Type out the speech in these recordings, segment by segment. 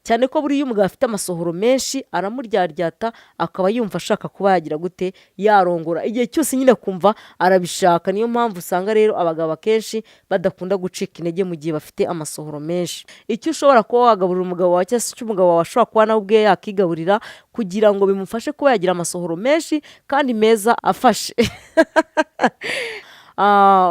cyane ko buriya umugabo afite amasohoro menshi aramuryaryata akaba yumva ashaka kuba yagira gute yarongora igihe cyose nyine kumva arabishaka. Niyo mpamvu usanga rero abagabo akenshi badakunda gucika intege mu gihe bafite amasohoro menshi. Icyo ushobora kuba wagaburira umugabo wawe cyangwa se icyo umugabo wawe ashobora kuba nawe ubwe yakigaburira kugira ngo bimufashe kuba yagira amasohoro menshi kandi meza afashe.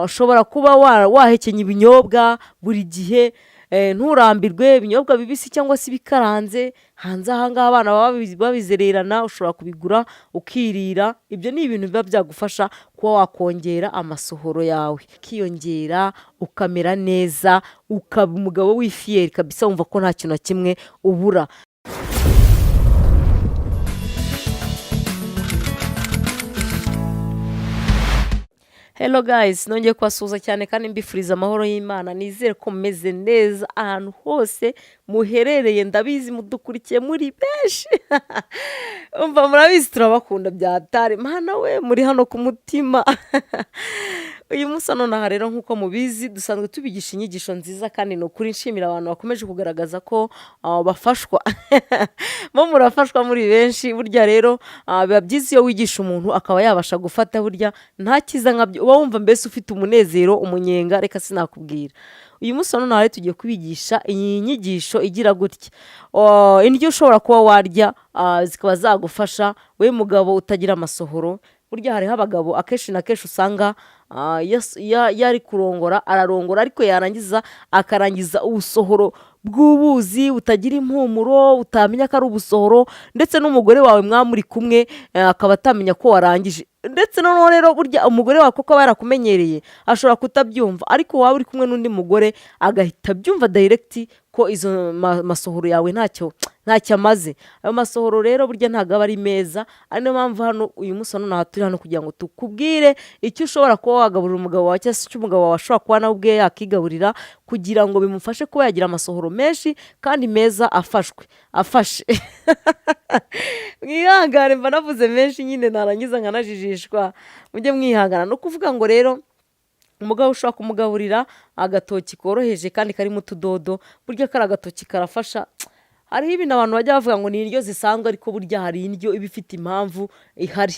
Ushobora kuba wahekenya ibinyobwa buri gihe, nturambirwe ibinyobwa bibisi cyangwa se ibikaranze. Hanze aha ngaha abana baba babizererana, ushobora kubigura ukirira. Ibyo ni ibintu biba byagufasha kuba wakongera amasohoro yawe ukiyongera, ukamera neza, ukaba umugabo w'ifiyeri kabisa wumva ko nta kintu na kimwe ubura. Hello guys, nongeye kubasuhuza cyane kandi mbifuriza amahoro y'Imana. Nizere ko mumeze neza ahantu hose muherereye, ndabizi mudukurikiye muri benshi. Umva murabizi turabakunda byatare. Mana we muri hano ku mutima. Uyu munsi nonaha rero nk'uko mubizi dusanzwe tubigisha inyigisho nziza kandi ni ukuri nshimira abantu bakomeje kugaragaza ko bafashwa. Mo murafashwa muri benshi. Burya rero biba byiza iyo wigisha umuntu akaba yabasha gufata, burya nta kiza nkabyo. Uba wumva mbese ufite umunezero, umunyenga, reka sinakubwira. Uyu munsi nonaha rero tugiye kubigisha iyi nyigisho igira gutya. Indyo ushobora kuba warya zikaba zagufasha we mugabo utagira amasohoro. Burya hariho abagabo akenshi na kenshi usanga yari kurongora ararongora ariko yarangiza akarangiza ubusohoro bw'ubuzi butagira impumuro, utamenya ko ari ubusohoro, ndetse n'umugore wawe mwamuri kumwe akaba atamenya ko warangije. Ndetse noneho rero burya umugore wawe kuko aba yarakumenyereye ashobora kutabyumva, ariko waba uri kumwe n'undi mugore agahita abyumva direct ko izo masohoro yawe ntacyo amaze. Ayo masohoro rero burya ntabwo aba ari meza. Ari niyo mpamvu hano uyu munsi nonaha turi hano kugira ngo tukubwire icyo ushobora kuba wagaburira umugabo wawe cyangwa se icyo umugabo wawe ashobora kuba nawe ubwe yakigaburira kugira ngo bimufashe kuba yagira amasohoro menshi kandi meza afashe. Mwihangane mba navuze menshi nyine narangiza nkanajijishwa, mujye mwihangana. No kuvuga ngo rero umugabo ushobora kumugaburira agatoki koroheje kandi karimo utudodo. Burya kari agatoki karafasha. Hariho ibintu abantu bajya bavuga ngo ni indyo zisanzwe, ariko burya hari indyo iba ifite impamvu ihari.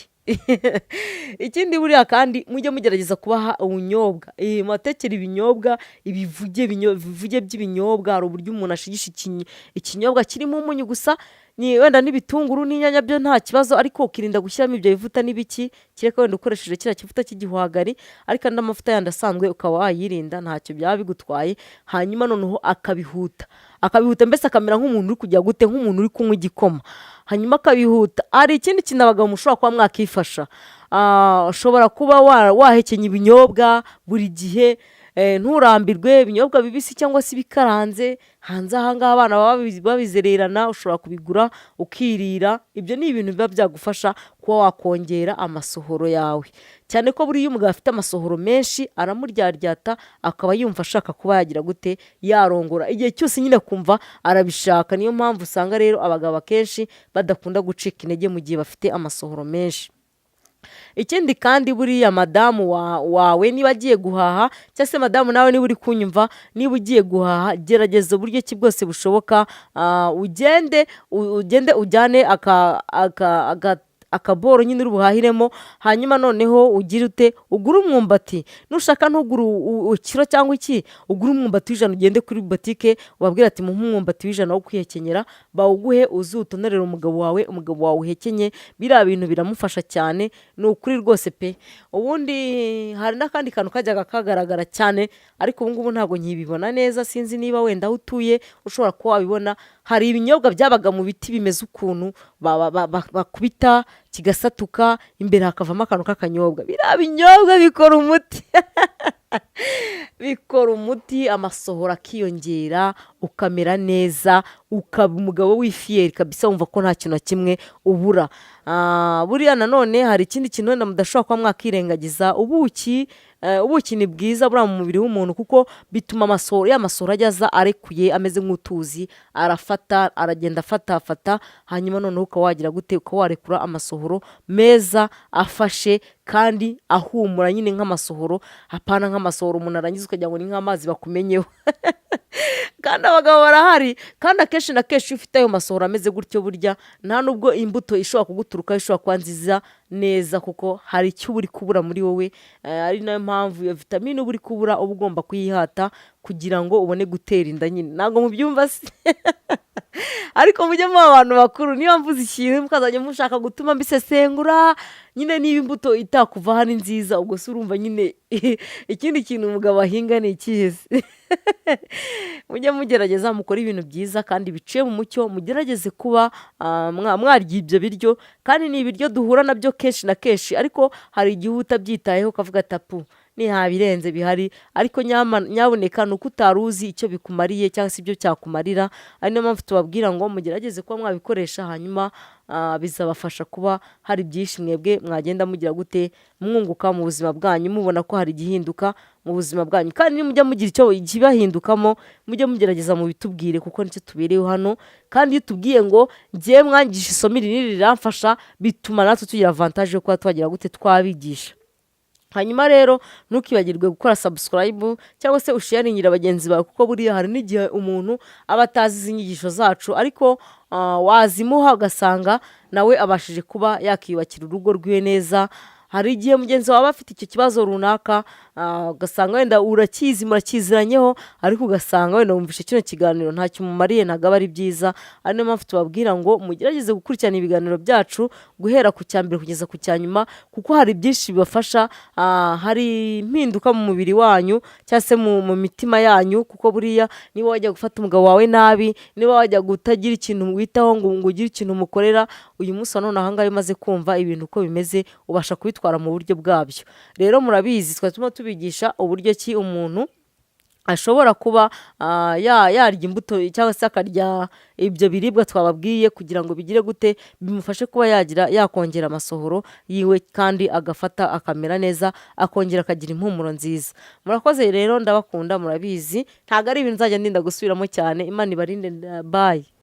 Ikindi buriya kandi mujye mugerageza kubaha ubunyobwa, mubatekera ibinyobwa, ibivuge by'ibinyobwa. Hari uburyo umuntu ashigisha ikinyobwa kirimo umunyu gusa, ni wenda n'ibitunguru n'inyanya byo nta kibazo, ariko ukirinda gushyiramo ibyo bivuta n'ibiki, kereka wenda ukoresheje kiriya kivuta cy'igihwagari, ariko andi amavuta yandi asanzwe ukaba wayirinda, ntacyo byaba bigutwaye. Hanyuma noneho akabihuta mbese akamera nk'umuntu uri kujya gute, nk'umuntu uri kunywa igikoma, hanyuma akabihuta. Hari ikindi kintu abagabo mushobora kuba mwakifasha. Ushobora kuba wahekenya ibinyobwa buri gihe, nturambirwe ibinyobwa bibisi cyangwa se ibikaranze. Hanze aha ngaha abana baba babizererana, ushobora kubigura ukirira. Ibyo ni ibintu biba byagufasha kuba wakongera amasohoro yawe, cyane ko buriya umugabo afite amasohoro menshi aramuryaryata akaba yumva ashaka kuba yagira gute yarongora igihe cyose nyine kumva arabishaka. Niyo mpamvu usanga rero abagabo akenshi badakunda gucika intege mu gihe bafite amasohoro menshi. Ikindi kandi buriya madamu wawe niba agiye guhaha, cyangwa se madamu nawe niba uri kunyumva, niba ugiye guhaha gerageza uburyo ki bwose bushoboka ugende ujyane akaboro nyine uri buhahiremo. Hanyuma noneho ugire ute, ugure umwumbati. Nushaka ntugure ikiro cyangwa iki, ugure umwumbati w'ijana, ugende kuri butike ubabwira ati muhe umwumbati w'ijana wo kwihekenyera, bawuguhe uzutonerere umugabo wawe uhekenye. Biriya bintu biramufasha cyane, ni ukuri rwose pe. Ubundi hari n'akandi kantu kajyaga kagaragara cyane, ariko ubu ngubu ntabwo nkibibona neza, sinzi niba wenda aho utuye ushobora kuba wabibona. Hari ibinyobwa byabaga mu biti bimeze ukuntu bakubita kigasatuka, imbere hakavamo akantu k'akanyobwa. Biriya binyobwa bikora umuti. Bikora umuti, amasohoro akiyongera, ukamera neza, ukaba umugabo w'ifiyeri kabisa wumva ko nta kintu na kimwe ubura. Buriya nanone hari ikindi kintu wenda mudashobora kuba mwakirengagiza. Ubuki ubuki ni bwiza buriya mu mubiri w'umuntu kuko bituma amasohoro ajya aza arekuye ameze nk'utuzi, aragenda afata hanyuma noneho ukaba wagira gute, ukaba warekura amasohoro meza afashe kandi ahumura nyine nk'amasohoro, hapana nk'amasohoro umuntu arangiza ukagira ngo ni nk'amazi bakumenyeho kandi abagabo barahari, kandi akenshi na kenshi iyo ufite ayo masohoro ameze gutyo burya nta nubwo imbuto ishobora kuguturuka ishobora kuba nziza neza, kuko hari icyo uba uri kubura muri wowe, ari nayo mpamvu iyo vitamine uba uri kubura uba ugomba kuyihata kugira ngo ubone gutera inda nyine. Ntabwo mubyumva se ariko mujye muba abantu bakuru, niba mvuze ikintu mukazajya mushaka gutuma mbisesengura nyine, niba imbuto itakuva hano nziza ubwo se urumva nyine ikindi kintu umugabo ahinga ni ikihe se mujye mugerageza mukore ibintu byiza kandi biciye mu mucyo, mugerageze kuba mwarya ibyo biryo, kandi ni ibiryo duhura nabyo kenshi na kenshi, ariko hari igihe utabyitayeho ukavuga tapu ni birenze bihari, ariko nyaboneka ni uko utari uzi icyo bikumariye cyangwa se ibyo cyakumarira. ari niyo mpamvu tubabwira ngo mugerageze kuba mwabikoresha, hanyuma bizabafasha kuba hari byinshi mwebwe mwagenda mugira gute, mwunguka mu buzima bwanyu, mubona ko hari igihinduka mu buzima bwanyu. Kandi nimujya mugira icyo kibahindukamo mujye mugerageza mubitubwire, kuko nicyo tubereyeho hano. Kandi iyo tubwiye ngo ngiye mwangisha isomo iri n'iri riramfasha, bituma natwe tugira avantage yo kuba twagira gute, twabigisha. Hanyuma rero ntukibagirwe gukora subscribe cyangwa se usharingira bagenzi bawe, kuko buriya hari n'igihe umuntu aba atazi izi nyigisho zacu, ariko wazimuha ugasanga nawe abashije kuba yakiyubakira urugo rwiwe neza. Hari igihe mugenzi wawe afite icyo kibazo runaka, ugasanga wenda murakiziranyeho, ariko ugasanga wenda wumvishe kino kiganiro ntacyo umumariye, ntabwo aba ari byiza. ari niyo mpamvu tubabwira ngo mugerageze gukurikirana ibiganiro byacu guhera ku cya mbere kugeza ku cya nyuma, kuko hari byinshi bibafasha. Hari impinduka mu mubiri wanyu cyangwa se mu mitima yanyu, kuko buriya niba wajya gufata umugabo wawe nabi, niba wajya kutagira ikintu witaho ngo ugire ikintu umukorera, uyu munsi wa none ahangaha umaze kumva ibintu uko bimeze, ubasha kubitwara mu buryo bwabyo. Rero murabizi twatuma tubigisha uburyo ki umuntu ashobora kuba yarya imbuto cyangwa se akarya ibyo biribwa twababwiye, kugira ngo bigire gute, bimufashe kuba yakongera amasohoro yiwe, kandi agafata akamera neza, akongera akagira impumuro nziza. Murakoze rero, ndabakunda, murabizi ntabwo ari ibintu nzajya ndinda gusubiramo cyane. Imana ibarinde, bye.